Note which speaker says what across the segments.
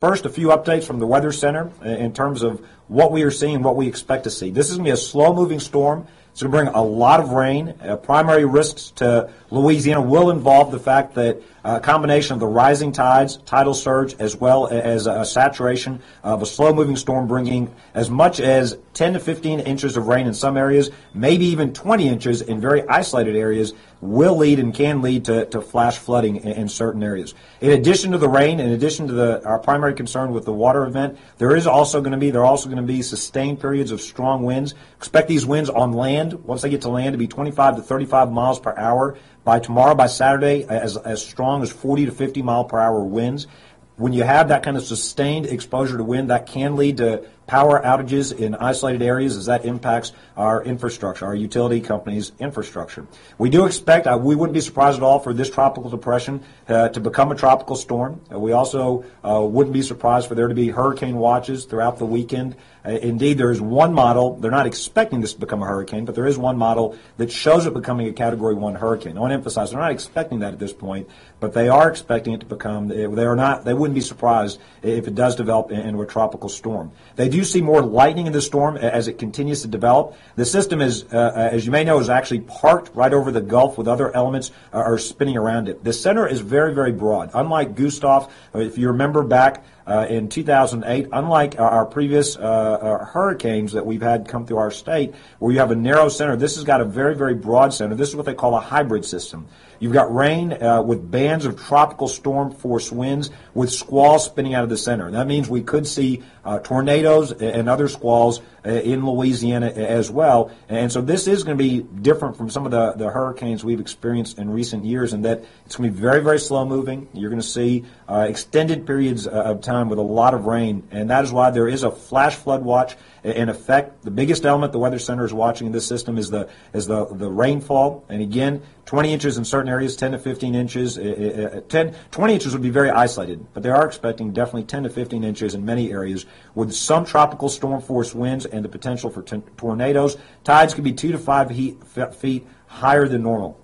Speaker 1: First, a few updates from the Weather Center in terms of what we are seeing and what we expect to see. This is going to be a slow-moving storm. It's going to bring a lot of rain. Primary risks to Louisiana will involve the fact that a combination of the rising tides, tidal surge, as well as a saturation of a slow-moving storm bringing as much as 10 to 15 inches of rain in some areas, maybe even 20 inches in very isolated areas, will lead and can lead to flash flooding in certain areas. In addition to the rain, in addition to our primary concern with the water event, there are also going to be sustained periods of strong winds. Expect these winds on land, once they get to land, to be 25 to 35 miles per hour. By tomorrow, by Saturday, as strong as 40 to 50 mile per hour winds. When you have that kind of sustained exposure to wind, that can lead to power outages in isolated areas as that impacts our infrastructure, our utility companies' infrastructure. We do expect, we wouldn't be surprised at all for this tropical depression to become a tropical storm. We also wouldn't be surprised for there to be hurricane watches throughout the weekend. Indeed, there is one model, they're not expecting this to become a hurricane, but there is one model that shows it becoming a Category 1 hurricane. I want to emphasize, they're not expecting that at this point, but they are expecting it to become, they wouldn't be surprised if it does develop into a tropical storm. They do see more lightning in the storm as it continues to develop. The system is, as you may know, is actually parked right over the Gulf with other elements are spinning around it. The center is very, very broad. Unlike Gustav, if you remember back in 2008, unlike our previous hurricanes that we've had come through our state, where you have a narrow center, this has got a very, very broad center. This is what they call a hybrid system. You've got rain with bands of tropical storm force winds with squalls spinning out of the center. That means we could see tornadoes and other squalls in Louisiana as well. And so this is going to be different from some of the hurricanes we've experienced in recent years in that it's going to be very, very slow moving. You're going to see extended periods of time with a lot of rain, and that is why there is a flash flood watch in effect. The biggest element the Weather Center is watching in this system is the rainfall. And again, 20 inches in certain areas, 10 to 15 inches. 20 inches would be very isolated, but they are expecting definitely 10 to 15 inches in many areas with some tropical storm force winds and the potential for tornadoes. Tides could be 2 to 5 feet higher than normal.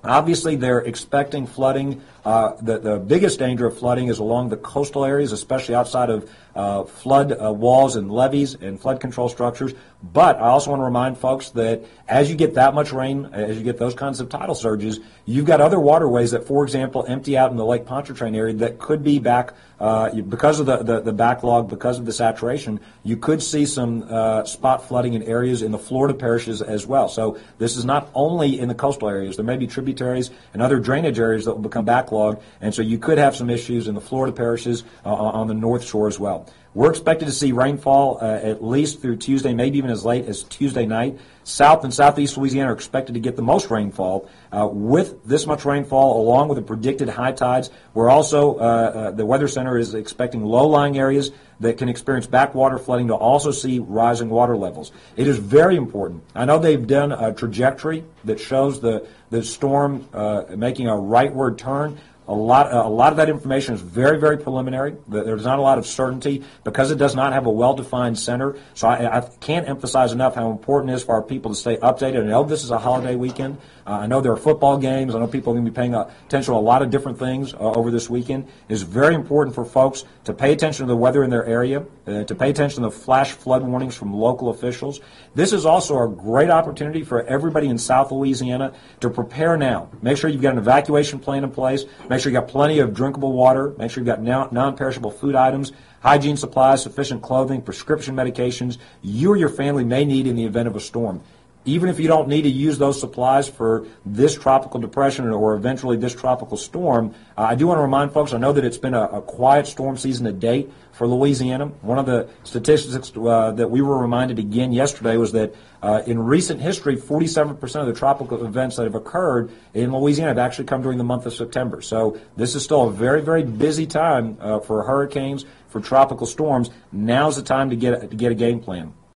Speaker 1: Obviously, they're expecting flooding. The biggest danger of flooding is along the coastal areas, especially outside of flood walls and levees and flood control structures. But I also want to remind folks that as you get that much rain, as you get those kinds of tidal surges, you've got other waterways that, for example, empty out in the Lake Pontchartrain area that could be back because of the backlog, because of the saturation. You could see some spot flooding in areas in the Florida parishes as well. So this is not only in the coastal areas. There may be tributaries and other drainage areas that will become backlogged, and so you could have some issues in the Florida parishes on the North Shore as well. We're expected to see rainfall at least through Tuesday, maybe even as late as Tuesday night. South and southeast Louisiana are expected to get the most rainfall. With this much rainfall, along with the predicted high tides, we're also, the Weather Center is expecting low-lying areas that can experience backwater flooding to also see rising water levels. It is very important. I know they've done a trajectory that shows the storm making a rightward turn. A lot of that information is very, very preliminary. There's not a lot of certainty because it does not have a well-defined center. So I can't emphasize enough how important it is for our people to stay updated. I know this is a holiday weekend. I know there are football games. I know people are going to be paying attention to a lot of different things over this weekend. It is very important for folks to pay attention to the weather in their area, to pay attention to the flash flood warnings from local officials. This is also a great opportunity for everybody in South Louisiana to prepare now. Make sure you've got an evacuation plan in place. Make sure you've got plenty of drinkable water. Make sure you've got non-perishable food items, hygiene supplies, sufficient clothing, prescription medications you or your family may need in the event of a storm. Even if you don't need to use those supplies for this tropical depression or eventually this tropical storm, I do want to remind folks, I know that it's been a quiet storm season to date for Louisiana. One of the statistics that we were reminded again yesterday was that in recent history, 47% of the tropical events that have occurred in Louisiana have actually come during the month of September. So this is still a very, very busy time for hurricanes, for tropical storms. Now's the time to get a game plan.